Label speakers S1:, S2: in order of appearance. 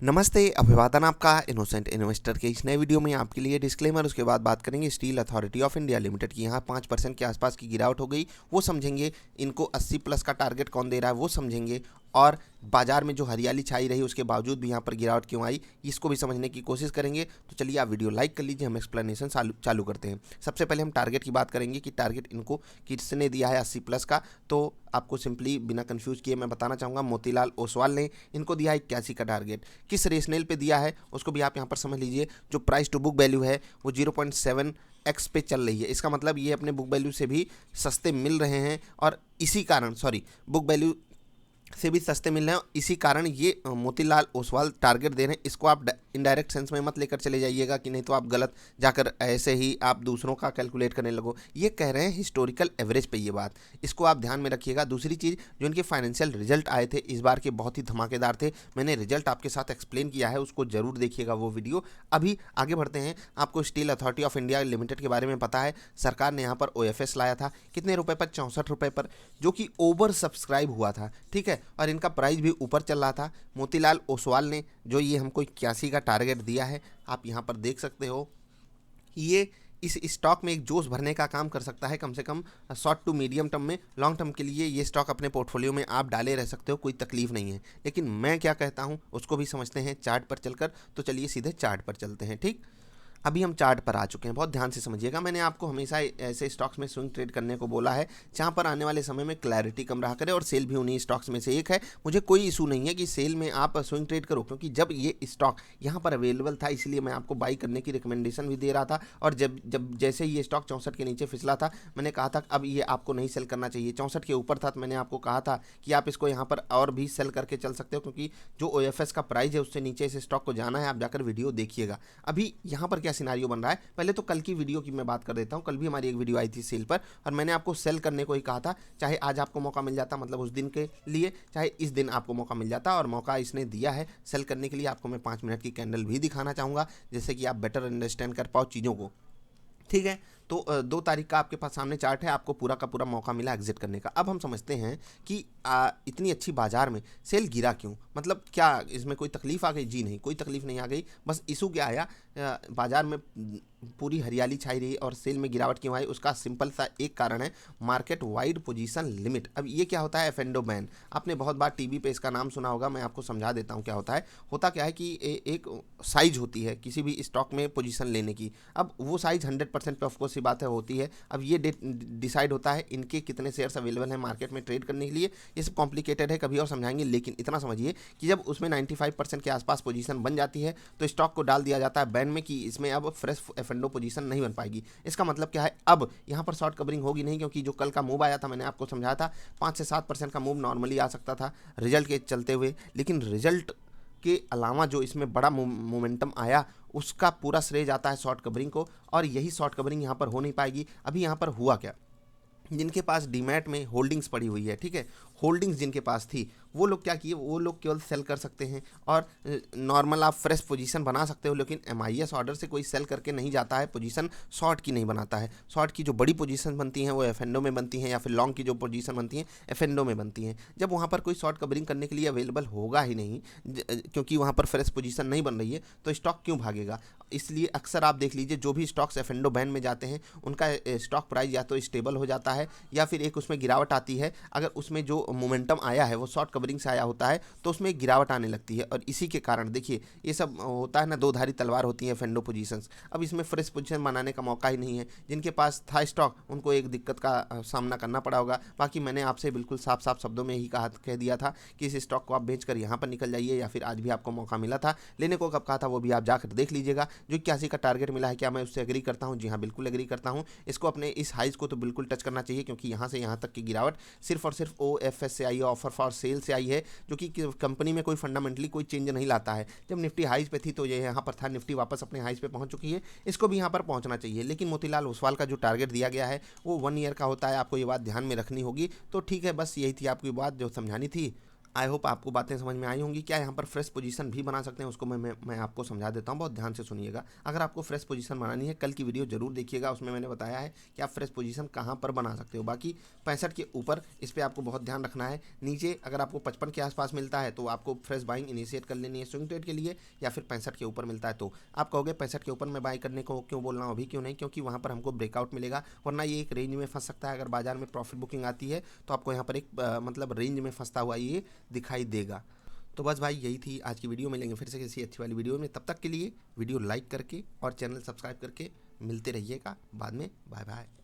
S1: नमस्ते, अभिवादन आपका इनोसेंट इन्वेस्टर के इस नए वीडियो में आपके लिए डिस्क्लेमर। उसके बाद बात करेंगे steel authority of India limited की। यहाँ 5% के आसपास की गिरावट हो गई, वो समझेंगे। इनको 80 प्लस का टारगेट कौन दे रहा है वो समझेंगे। और बाजार में जो हरियाली छाई रही उसके बावजूद भी यहाँ पर गिरावट क्यों आई इसको भी समझने की कोशिश करेंगे। तो चलिए आप वीडियो लाइक कर लीजिए, हम एक्सप्लेनेशन चालू करते हैं। सबसे पहले हम टारगेट की बात करेंगे कि टारगेट इनको किसने दिया है 80 प्लस का। तो आपको सिंपली बिना कंफ्यूज किए मैं बताना चाहूँगा, मोतीलाल ओसवाल ने इनको दिया है 81 का टारगेट। किस रेशनल पे दिया है उसको भी आप यहाँ पर समझ लीजिए। जो प्राइस टू बुक वैल्यू है वो 0.7x पे चल रही है। इसका मतलब ये अपने बुक वैल्यू से भी सस्ते मिल रहे हैं और इसी कारण बुक वैल्यू से भी सस्ते मिल रहे हैं। इसी कारण ये मोतीलाल ओसवाल टारगेट दे रहे हैं। इसको आप इनडायरेक्ट सेंस में मत लेकर चले जाइएगा कि नहीं तो आप गलत जाकर ऐसे ही आप दूसरों का कैलकुलेट करने लगो। ये कह रहे हैं हिस्टोरिकल एवरेज पे ये बात, इसको आप ध्यान में रखिएगा। दूसरी चीज़, जो इनके फाइनेंशियल रिजल्ट आए थे इस बार के बहुत ही धमाकेदार थे। मैंने रिजल्ट आपके साथ एक्सप्लेन किया है, उसको जरूर देखिएगा वो वीडियो। अभी आगे बढ़ते हैं। आपको steel authority of India limited के बारे में पता है, सरकार ने यहाँ पर OFS लाया था। कितने रुपए पर? 64 रुपये पर, जो कि ओवर सब्सक्राइब हुआ था। ठीक है, और इनका प्राइस भी ऊपर चल रहा था। मोतीलाल ओसवाल ने जो ये हमको 81 का टारगेट दिया है, आप यहाँ पर देख सकते हो। ये इस स्टॉक में एक जोश भरने का काम कर सकता है, कम से कम शॉर्ट टू मीडियम टर्म में। लॉन्ग टर्म के लिए ये स्टॉक अपने पोर्टफोलियो में आप डाले रह सकते हो, कोई तकलीफ नहीं है। लेकिन मैं क्या कहता हूँ उसको भी समझते हैं चार्ट पर चलकर। तो चलिए सीधे चार्ट पर चलते हैं। ठीक, अभी हम चार्ट पर आ चुके हैं, बहुत ध्यान से समझिएगा। मैंने आपको हमेशा ऐसे स्टॉक्स में स्विंग ट्रेड करने को बोला है जहां पर आने वाले समय में क्लैरिटी कम रहा करे, और सेल भी उन्हीं स्टॉक्स में से एक है। मुझे कोई इशू नहीं है कि सेल में आप स्विंग ट्रेड करो, क्योंकि जब ये स्टॉक यहां पर अवेलेबल था इसलिए मैं आपको बाई करने की रिकमेंडेशन भी दे रहा था। और जब जब जैसे ही ये स्टॉक 64 के नीचे फिसला था, मैंने कहा था अब ये आपको नहीं सेल करना चाहिए। 64 के ऊपर था तो मैंने आपको कहा था कि आप इसको यहाँ पर और भी सेल करके चल सकते हो, क्योंकि जो OFS का प्राइस है उससे नीचे इस स्टॉक को जाना है। आप जाकर वीडियो देखिएगा। अभी यहाँ पर क्या सिनारियो बन रहा है, पहले तो कल की वीडियो की मैं बात कर देता हूँ। कल भी हमारी एक वीडियो आई थी सेल पर, और मैंने आपको सेल करने को ही कहा था। चाहे आज आपको मौका मिल जाता, मतलब उस दिन के लिए, चाहे इस दिन आपको मौका मिल जाता, और मौका इसने दिया है सेल करने के लिए। आपको मैं 5 मिनट की कैंडल भी दिखाना चाहूँगा, जिससे कि आप बेटर अंडरस्टैंड कर पाओ चीज़ों को। ठीक है, तो 2 तारीख का आपके पास सामने चार्ट है, आपको पूरा का पूरा मौका मिला एग्जिट करने का। अब हम समझते हैं कि इतनी अच्छी बाजार में सेल गिरा क्यों, मतलब क्या इसमें कोई तकलीफ आ गई? जी नहीं, कोई तकलीफ नहीं आ गई। बस इशू क्या आया, बाजार में पूरी हरियाली छाई रही और सेल में गिरावट क्यों आई, उसका सिंपल सा एक कारण है, मार्केट वाइड पोजीशन लिमिट। अब ये क्या होता है? एफएनडो बैन। आपने बहुत बार टीवी पे इसका नाम सुना होगा, मैं आपको समझा देता हूँ क्या होता है। होता क्या है कि एक साइज होती है किसी भी स्टॉक में पोजीशन लेने की। अब वो साइज 100% पे ऑफकोर्स सी बात है होती है। अब ये डिसाइड होता है इनके कितने शेयर्स अवेलेबल हैं मार्केट में ट्रेड करने के लिए। ये सब कॉम्प्लिकेटेड है, कभी और समझाएंगे। लेकिन इतना समझिए कि जब उसमें 95% के आसपास पोजीशन बन जाती है तो स्टॉक को डाल दिया जाता है बैन में कि इसमें अब फ्रेश एफएनडो पोजीशन नहीं बन पाएगी। इसका मतलब क्या है, अब यहाँ पर शॉर्ट कवरिंग होगी नहीं, क्योंकि जो कल का मूव आया था मैंने आपको समझाया था 5 से 7% का मूव नॉर्मली आ सकता था रिजल्ट के चलते हुए। लेकिन रिजल्ट के अलावा जो इसमें बड़ा मोमेंटम आया उसका पूरा श्रेय जाता है शॉर्ट कवरिंग को, और यही शॉर्ट कवरिंग यहाँ पर हो नहीं पाएगी। अभी यहाँ पर हुआ क्या, जिनके पास डीमैट में होल्डिंग्स पड़ी हुई है, ठीक है, होल्डिंग्स जिनके पास थी वो लोग क्या किए, वो लोग केवल सेल कर सकते हैं और नॉर्मल आप फ्रेश पोजीशन बना सकते हो। लेकिन MIS ऑर्डर से कोई सेल करके नहीं जाता है, पोजीशन शॉर्ट की नहीं बनाता है। शॉर्ट की जो बड़ी पोजीशन बनती हैं वो एफएनडो में बनती हैं, या फिर लॉन्ग की जो पोजीशन बनती हैं एफएनडो में बनती हैं। जब वहाँ पर कोई शॉर्ट कवरिंग करने के लिए अवेलेबल होगा ही नहीं, क्योंकि वहाँ पर फ्रेश पोजीशन नहीं बन रही है, तो स्टॉक क्यों भागेगा? इसलिए अक्सर आप देख लीजिए जो भी स्टॉक्स एफएनडो बैन में जाते हैं उनका स्टॉक प्राइस या तो स्टेबल हो जाता है या फिर एक उसमें गिरावट आती है। अगर उसमें जो मोमेंटम आया है वो शॉर्ट कवरिंग से आया होता है तो उसमें एक गिरावट आने लगती है। और इसी के कारण देखिए ये सब होता है ना, दो धारी तलवार होती है फेंडो पोजीशंस। अब इसमें फ्रेश पोजीशन बनाने का मौका ही नहीं है। जिनके पास था स्टॉक उनको एक दिक्कत का सामना करना पड़ा होगा। बाकी मैंने आपसे बिल्कुल साफ साफ शब्दों में ही कह दिया था कि इस स्टॉक को आप बेचकर यहाँ पर निकल जाइए, या फिर आज भी आपको मौका मिला था लेने को। कब कहा था वो भी आप जाकर देख लीजिएगा। जो 81 का टारगेट मिला है, क्या मैं उससे एग्री करता हूँ? जी हाँ, बिल्कुल एग्री करता हूँ। इसको अपने इस हाइज को तो बिल्कुल टच करना चाहिए, क्योंकि यहाँ से यहाँ तक की गिरावट सिर्फ और सिर्फ OFS से आई है, ऑफर फॉर सेल से आई है, जो कि कंपनी में कोई फंडामेंटली कोई चेंज नहीं लाता है। जब निफ्टी हाइज पे थी तो ये यहाँ पर था, निफ्टी वापस अपने हाइज पे पहुंच चुकी है, इसको भी यहाँ पर पहुंचना चाहिए। लेकिन मोतीलाल ओसवाल का जो टारगेट दिया गया है वो 1 ईयर का होता है, आपको ये बात ध्यान में रखनी होगी। तो ठीक है, बस यही थी आपकी बात जो समझानी थी। आई होप आपको बातें समझ में आई होंगी। क्या यहाँ पर फ्रेश पोजीशन भी बना सकते हैं उसको मैं आपको समझा देता हूँ, बहुत ध्यान से सुनिएगा। अगर आपको फ्रेश पोजीशन बनानी है कल की वीडियो जरूर देखिएगा, उसमें मैंने बताया है कि आप फ्रेश पोजीशन कहाँ पर बना सकते हो। बाकी 65 के ऊपर इस पर आपको बहुत ध्यान रखना है। नीचे अगर आपको 55 के आसपास मिलता है तो आपको फ्रेश बाइंग इनिशिएट कर लेनी है स्विंग ट्रेड के लिए, या फिर 65 के ऊपर मिलता है तो आप कहोगे 65 के ऊपर मैं बाई करने को क्यों बोल रहा हूँ, अभी क्यों नहीं, क्योंकि वहाँ पर हमको ब्रेकआउट मिलेगा, वरना ये एक रेंज में फंस सकता है। अगर बाजार में प्रॉफिट बुकिंग आती है तो आपको यहाँ पर एक मतलब रेंज में फंसता हुआ ये दिखाई देगा। तो बस भाई यही थी आज की वीडियो, मिलेंगे फिर से किसी अच्छी वाली वीडियो में। तब तक के लिए वीडियो लाइक करके और चैनल सब्सक्राइब करके मिलते रहिएगा बाद में। Bye bye.